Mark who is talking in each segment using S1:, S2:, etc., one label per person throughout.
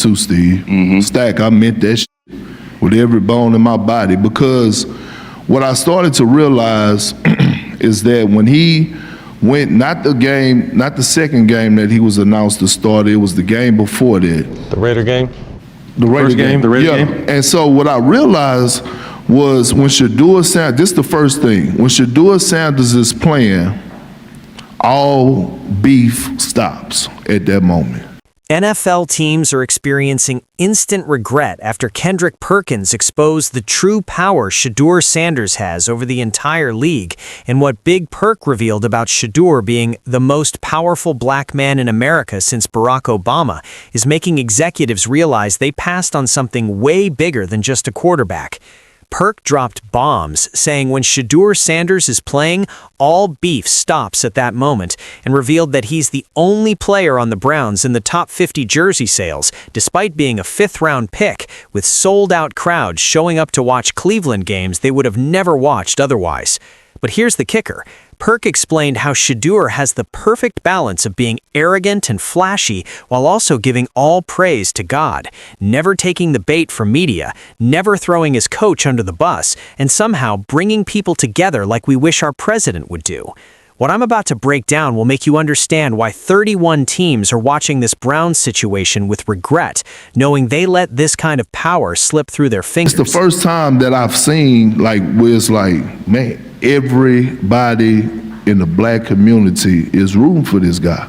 S1: too, Steve. Stack, I meant that shit with every bone in my body, because what I started to realize is that when he went, not the second game that he was announced to start, it was the game before that.
S2: The Raider game?
S1: The Raider game. And so what I realized was when Shedeur Sanders, this is the first thing, when Shedeur Sanders is playing, all beef stops at that moment.
S3: NFL teams are experiencing instant regret after Kendrick Perkins exposed the true power Shedeur Sanders has over the entire league, and what Big Perk revealed about Shedeur being the most powerful black man in America since Barack Obama is making executives realize they passed on something way bigger than just a quarterback. Perk dropped bombs, saying when Shedeur Sanders is playing, all beef stops at that moment, and revealed that he's the only player on the Browns in the top 50 jersey sales, despite being a fifth-round pick, with sold-out crowds showing up to watch Cleveland games they would have never watched otherwise. But here's the kicker. Perk explained how Shedeur has the perfect balance of being arrogant and flashy while also giving all praise to God, never taking the bait from media, never throwing his coach under the bus, and somehow bringing people together like we wish our president would do. What I'm about to break down will make you understand why 31 teams are watching this Browns situation with regret, knowing they let this kind of power slip through their fingers.
S1: It's the first time that I've seen, like, where it's like, man, everybody in the black community is rooting for this guy.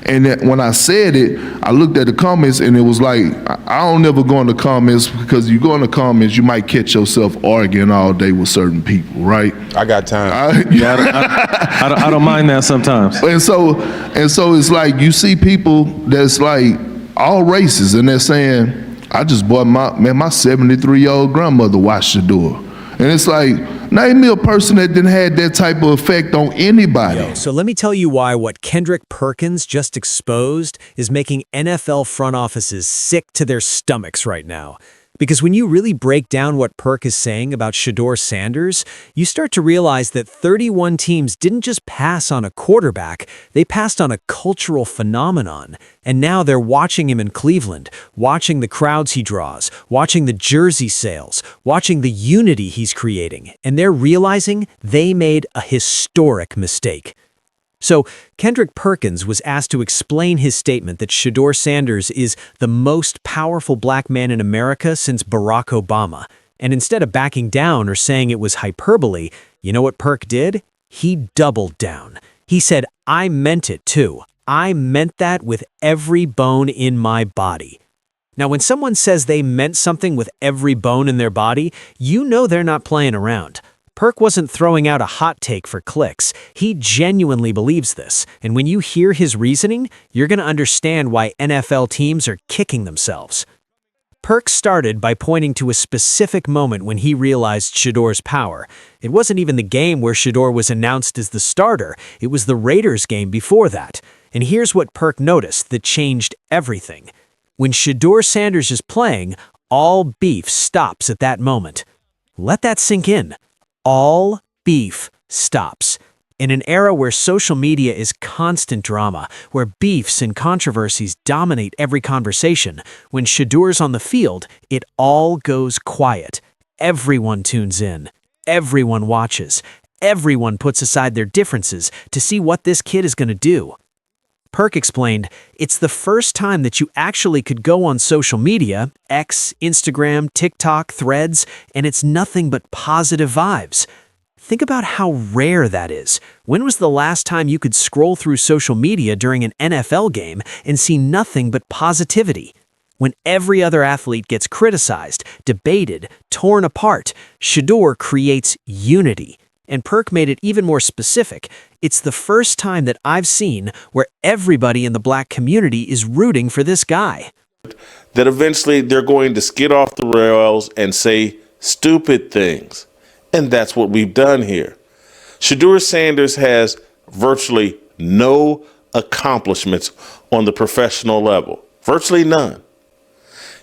S1: And that when I said it, I looked at the comments and it was like, I don't ever go in the comments, because you go in the comments, you might catch yourself arguing all day with certain people, right?
S2: I got time.
S4: I don't mind that sometimes.
S1: And so it's like you see people that's like all races, and they're saying, I just bought my 73-year-old grandmother watched Shedeur. And it's like, name me a person that didn't have that type of effect on anybody.
S3: So let me tell you why what Kendrick Perkins just exposed is making NFL front offices sick to their stomachs right now. Because when you really break down what Perk is saying about Shedeur Sanders, you start to realize that 31 teams didn't just pass on a quarterback, they passed on a cultural phenomenon. And now they're watching him in Cleveland, watching the crowds he draws, watching the jersey sales, watching the unity he's creating, and they're realizing they made a historic mistake. So, Kendrick Perkins was asked to explain his statement that Shedeur Sanders is the most powerful black man in America since Barack Obama. And instead of backing down or saying it was hyperbole, you know what Perk did? He doubled down. He said, I meant it too. I meant that with every bone in my body. Now, when someone says they meant something with every bone in their body, you know they're not playing around. Perk wasn't throwing out a hot take for clicks. He genuinely believes this, and when you hear his reasoning, you're going to understand why NFL teams are kicking themselves. Perk started by pointing to a specific moment when he realized Shedeur's power. It wasn't even the game where Shedeur was announced as the starter, it was the Raiders game before that. And here's what Perk noticed that changed everything. When Shedeur Sanders is playing, all beef stops at that moment. Let that sink in. All beef stops. In an era where social media is constant drama, where beefs and controversies dominate every conversation, when Shedeur's on the field, it all goes quiet. Everyone tunes in. Everyone watches. Everyone puts aside their differences to see what this kid is going to do. Perk explained, it's the first time that you actually could go on social media, X, Instagram, TikTok, Threads, and it's nothing but positive vibes. Think about how rare that is. When was the last time you could scroll through social media during an NFL game and see nothing but positivity? When every other athlete gets criticized, debated, torn apart, Shedeur creates unity. And Perk made it even more specific. It's the first time that I've seen where everybody in the black community is rooting for this guy.
S5: That eventually they're going to skid off the rails and say stupid things. And that's what we've done here. Shedeur Sanders has virtually no accomplishments on the professional level. Virtually none.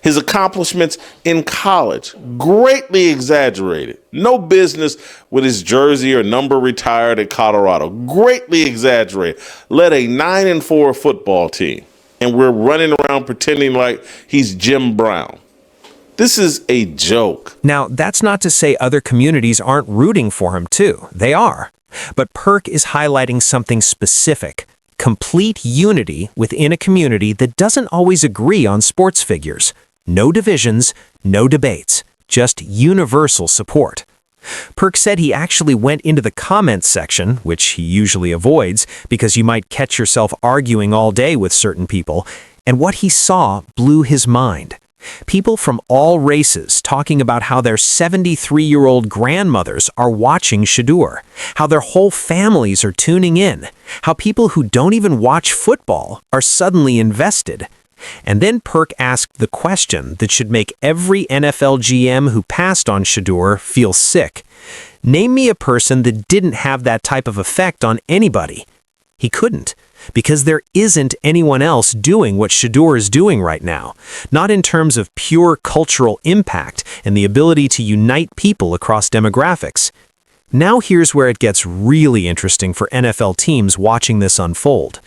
S5: His accomplishments in college, greatly exaggerated. No business with his jersey or number retired at Colorado. Greatly exaggerated. Led a 9-4 football team. and we're running around pretending like he's Jim Brown. This is a joke.
S3: Now, that's not to say other communities aren't rooting for him too. They are. But Perk is highlighting something specific: complete unity within a community that doesn't always agree on sports figures. No divisions, no debates, just universal support. Perk said he actually went into the comments section, which he usually avoids because you might catch yourself arguing all day with certain people, and what he saw blew his mind. People from all races talking about how their 73-year-old grandmothers are watching Shedeur, how their whole families are tuning in, how people who don't even watch football are suddenly invested. And then Perk asked the question that should make every NFL GM who passed on Shedeur feel sick. Name me a person that didn't have that type of effect on anybody. He couldn't, because there isn't anyone else doing what Shedeur is doing right now, not in terms of pure cultural impact and the ability to unite people across demographics. Now here's where it gets really interesting for NFL teams watching this unfold.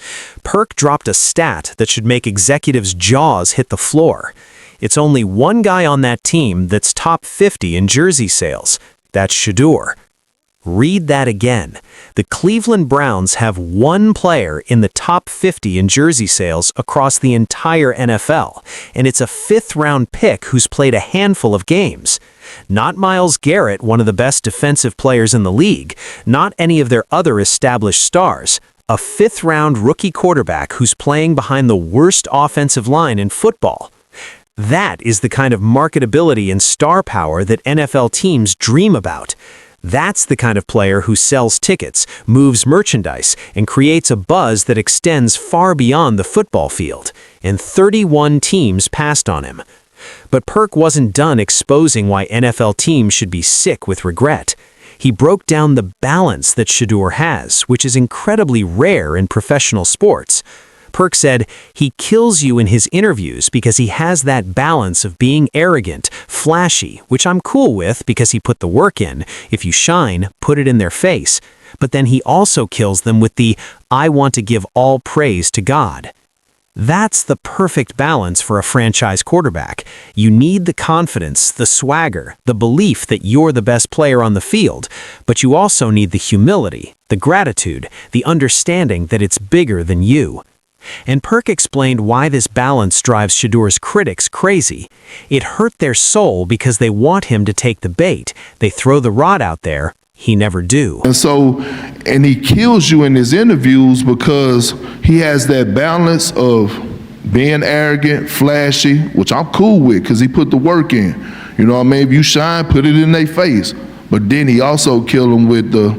S3: Perk dropped a stat that should make executives' jaws hit the floor. It's only one guy on that team that's top 50 in jersey sales. That's Shedeur. Read that again. The Cleveland Browns have one player in the top 50 in jersey sales across the entire NFL, and it's a fifth-round pick who's played a handful of games. Not Myles Garrett, one of the best defensive players in the league, not any of their other established stars. A fifth-round rookie quarterback who's playing behind the worst offensive line in football. That is the kind of marketability and star power that NFL teams dream about. That's the kind of player who sells tickets, moves merchandise, and creates a buzz that extends far beyond the football field. And 31 teams passed on him. But Perk wasn't done exposing why NFL teams should be sick with regret. He broke down the balance that Shedeur has, which is incredibly rare in professional sports. Perk said he kills you in his interviews because he has that balance of being arrogant, flashy, which I'm cool with because he put the work in. If you shine, put it in their face. But then he also kills them with the "I want to give all praise to God." That's the perfect balance for a franchise quarterback. You need the confidence, the swagger, the belief that you're the best player on the field, but you also need the humility, the gratitude, the understanding that it's bigger than you. And Perk explained why this balance drives Shedeur's critics crazy. It hurt their soul because they want him to take the bait. They throw the rod out there. He never do.
S1: And he kills you in his interviews because he has that balance of being arrogant, flashy, which I'm cool with because he put the work in. You know what I mean? If you shine, put it in their face. But then he also killed them with the,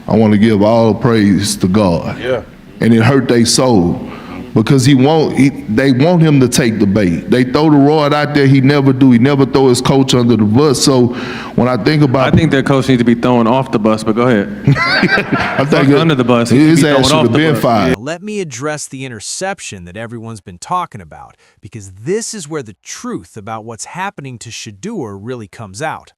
S1: "I want to give all praise to God."
S5: Yeah.
S1: And it hurt their soul because they want him to take the bait. They throw the rod out there, he never do. He never throw his coach under the bus. So when I think about,
S4: I think their coach needs to be thrown off the bus, but go ahead.
S1: I think
S4: under the bus.
S1: His ass should have been fired.
S3: Let me address the interception that everyone's been talking about, because this is where the truth about what's happening to Shedeur really comes out.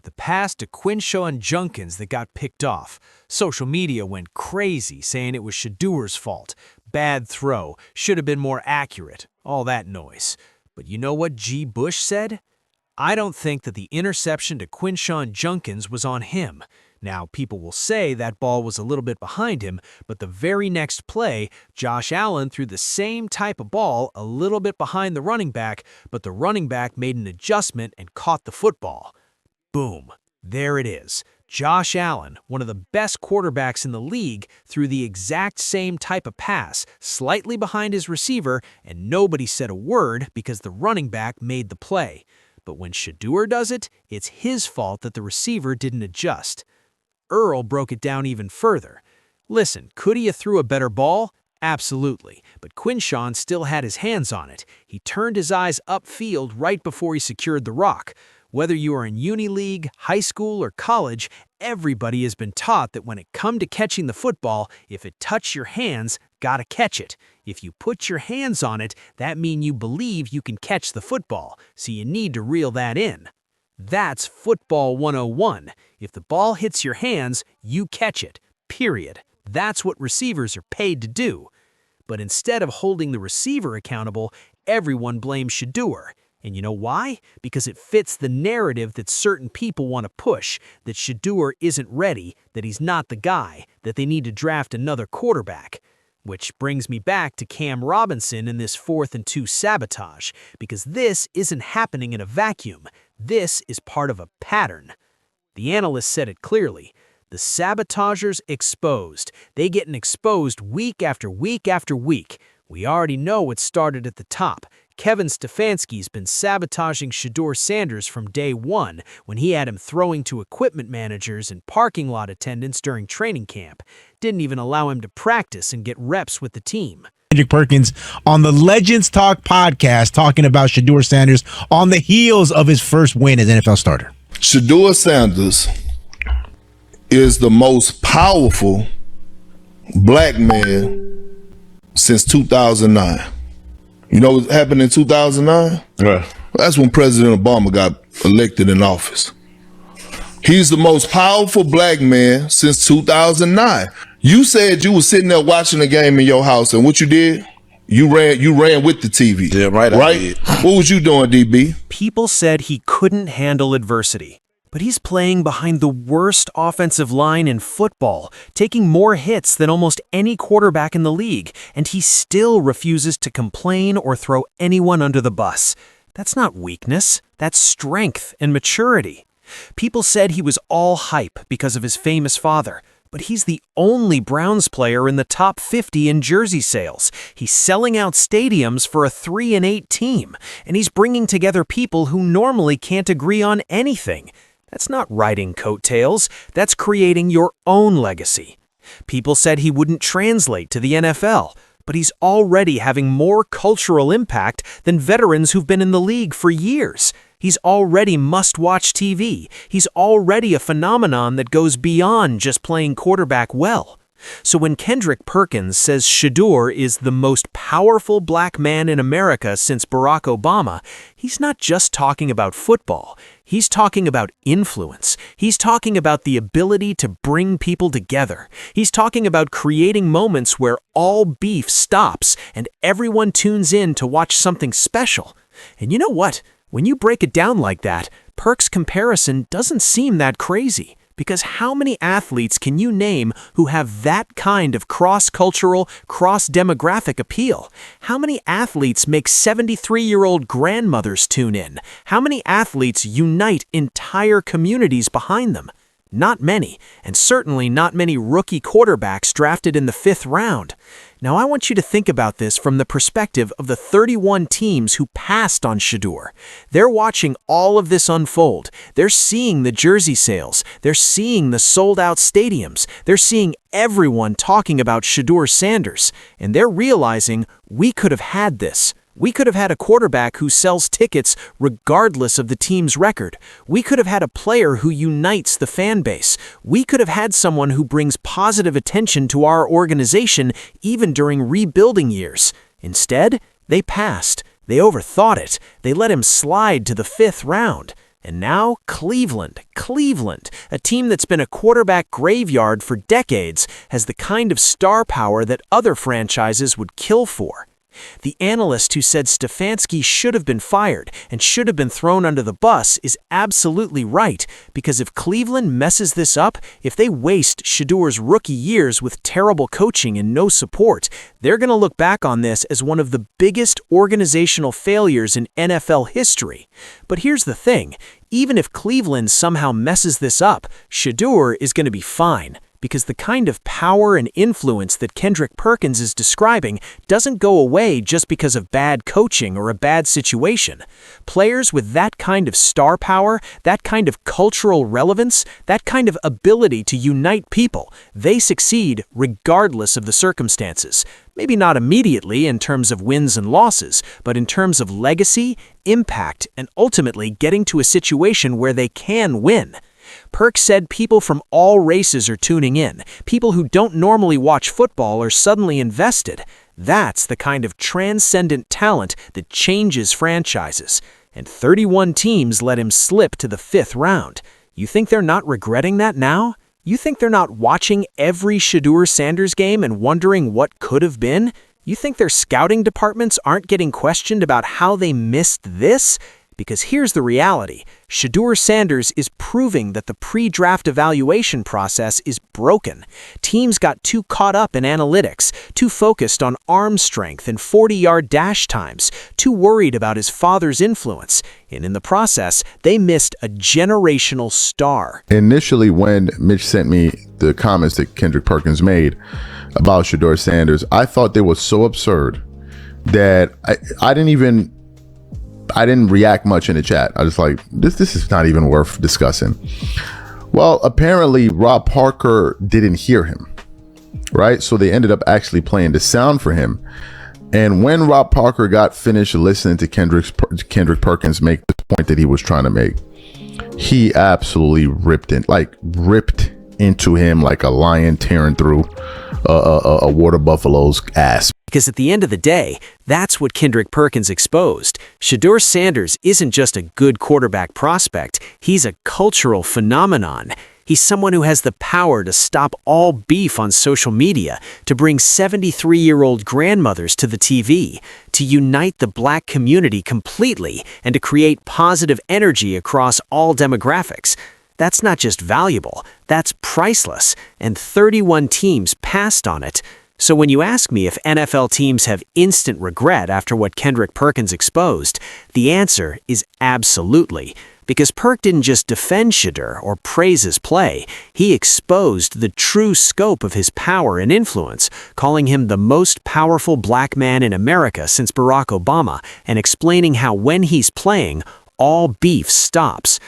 S3: The pass to Quinshaw and Junkins that got picked off. Social media went crazy saying it was Shedeur's fault. Bad throw, should have been more accurate, all that noise. But you know what G. Bush said? I don't think that the interception to Quinshaw and Junkins was on him. Now, people will say that ball was a little bit behind him, but the very next play, Josh Allen threw the same type of ball a little bit behind the running back, but the running back made an adjustment and caught the football. Boom. There it is. Josh Allen, one of the best quarterbacks in the league, threw the exact same type of pass, slightly behind his receiver, and nobody said a word because the running back made the play. But when Shedeur does it, it's his fault that the receiver didn't adjust. Earl broke it down even further. Listen, could he have threw a better ball? Absolutely, but Quinshaw still had his hands on it. He turned his eyes upfield right before he secured the rock. Whether you are in uni league, high school, or college, everybody has been taught that when it come to catching the football, if it touch your hands, gotta catch it. If you put your hands on it, that mean you believe you can catch the football, so you need to reel that in. That's football 101. If the ball hits your hands, you catch it, period. That's what receivers are paid to do. But instead of holding the receiver accountable, everyone blames Shedeur. And you know why? Because it fits the narrative that certain people want to push, that Shedeur isn't ready, that he's not the guy, that they need to draft another quarterback. Which brings me back to Cam Robinson and this 4th and 2 sabotage, because this isn't happening in a vacuum. This is part of a pattern. The analyst said it clearly. The sabotagers exposed. They getting exposed week after week after week. We already know what started at the top. Kevin Stefanski's been sabotaging Shedeur Sanders from day one when he had him throwing to equipment managers and parking lot attendants during training camp. Didn't even allow him to practice and get reps with the team.
S2: Kendrick Perkins on the Legends Talk podcast talking about Shedeur Sanders on the heels of his first win as NFL starter.
S1: Shedeur Sanders is the most powerful black man since 2009. You know what happened in 2009?
S6: Right.
S1: That's when President Obama got elected in office. He's the most powerful black man since 2009. You said you were sitting there watching the game in your house, and what you did? You ran with the TV.
S6: Yeah, right. I
S1: Right?
S6: did.
S1: What was you doing, DB?
S3: People said he couldn't handle adversity. But he's playing behind the worst offensive line in football, taking more hits than almost any quarterback in the league, and he still refuses to complain or throw anyone under the bus. That's not weakness, that's strength and maturity. People said he was all hype because of his famous father, but he's the only Browns player in the top 50 in jersey sales. He's selling out stadiums for a 3-8 team, and he's bringing together people who normally can't agree on anything. That's not riding coattails, that's creating your own legacy. People said he wouldn't translate to the NFL, but he's already having more cultural impact than veterans who've been in the league for years. He's already must-watch TV. He's already a phenomenon that goes beyond just playing quarterback well. So when Kendrick Perkins says Shedeur is the most powerful black man in America since Barack Obama, he's not just talking about football. He's talking about influence. He's talking about the ability to bring people together. He's talking about creating moments where all beef stops and everyone tunes in to watch something special. And you know what? When you break it down like that, Perk's comparison doesn't seem that crazy. Because how many athletes can you name who have that kind of cross-cultural, cross-demographic appeal? How many athletes make 73-year-old grandmothers tune in? How many athletes unite entire communities behind them? Not many, and certainly not many rookie quarterbacks drafted in the 5th round. Now I want you to think about this from the perspective of the 31 teams who passed on Shedeur. They're watching all of this unfold. They're seeing the jersey sales. They're seeing the sold-out stadiums. They're seeing everyone talking about Shedeur Sanders. And they're realizing we could have had this. We could have had a quarterback who sells tickets regardless of the team's record. We could have had a player who unites the fan base. We could have had someone who brings positive attention to our organization even during rebuilding years. Instead, they passed. They overthought it. They let him slide to the 5th round. And now Cleveland, a team that's been a quarterback graveyard for decades, has the kind of star power that other franchises would kill for. The analyst who said Stefanski should have been fired and should have been thrown under the bus is absolutely right, because if Cleveland messes this up, if they waste Shedeur's rookie years with terrible coaching and no support, they're going to look back on this as one of the biggest organizational failures in NFL history. But here's the thing, even if Cleveland somehow messes this up, Shedeur is going to be fine. Because the kind of power and influence that Kendrick Perkins is describing doesn't go away just because of bad coaching or a bad situation. Players with that kind of star power, that kind of cultural relevance, that kind of ability to unite people, they succeed regardless of the circumstances. Maybe not immediately in terms of wins and losses, but in terms of legacy, impact, and ultimately getting to a situation where they can win. Perk said people from all races are tuning in. People who don't normally watch football are suddenly invested. That's the kind of transcendent talent that changes franchises. And 31 teams let him slip to the 5th round. You think they're not regretting that now? You think they're not watching every Shedeur Sanders game and wondering what could have been? You think their scouting departments aren't getting questioned about how they missed this? Because here's the reality. Shedeur Sanders is proving that the pre-draft evaluation process is broken. Teams got too caught up in analytics, too focused on arm strength and 40-yard dash times, too worried about his father's influence. And in the process, they missed a generational star.
S6: Initially, when Mitch sent me the comments that Kendrick Perkins made about Shedeur Sanders, I thought they were so absurd that I didn't react much in the chat. I was like, this is not even worth discussing. Well, apparently Rob Parker didn't hear him, right? So they ended up actually playing the sound for him. And when Rob Parker got finished listening to Kendrick Perkins make the point that he was trying to make, he absolutely ripped into him like a lion tearing through a water buffalo's ass.
S3: Because at the end of the day, that's what Kendrick Perkins exposed. Shedeur Sanders isn't just a good quarterback prospect, he's a cultural phenomenon. He's someone who has the power to stop all beef on social media, to bring 73-year-old grandmothers to the TV, to unite the black community completely, and to create positive energy across all demographics. That's not just valuable, that's priceless, and 31 teams passed on it. So when you ask me if NFL teams have instant regret after what Kendrick Perkins exposed, the answer is absolutely. Because Perk didn't just defend Shedeur or praise his play, he exposed the true scope of his power and influence, calling him the most powerful black man in America since Barack Obama, and explaining how when he's playing, all beef stops.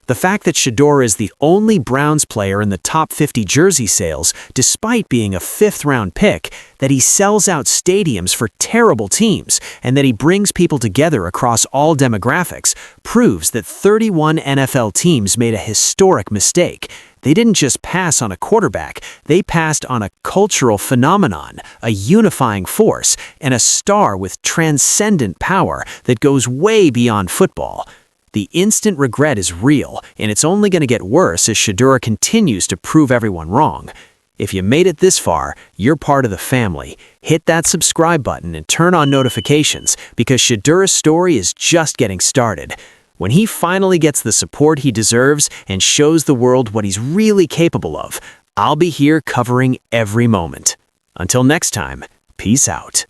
S3: The fact that Shedeur is the only Browns player in the top 50 jersey sales, despite being a fifth-round pick, that he sells out stadiums for terrible teams, and that he brings people together across all demographics, proves that 31 NFL teams made a historic mistake. They didn't just pass on a quarterback, they passed on a cultural phenomenon, a unifying force, and a star with transcendent power that goes way beyond football. The instant regret is real, and it's only going to get worse as Shedeur continues to prove everyone wrong. If you made it this far, you're part of the family. Hit that subscribe button and turn on notifications, because Shedeur's story is just getting started. When he finally gets the support he deserves and shows the world what he's really capable of, I'll be here covering every moment. Until next time, peace out.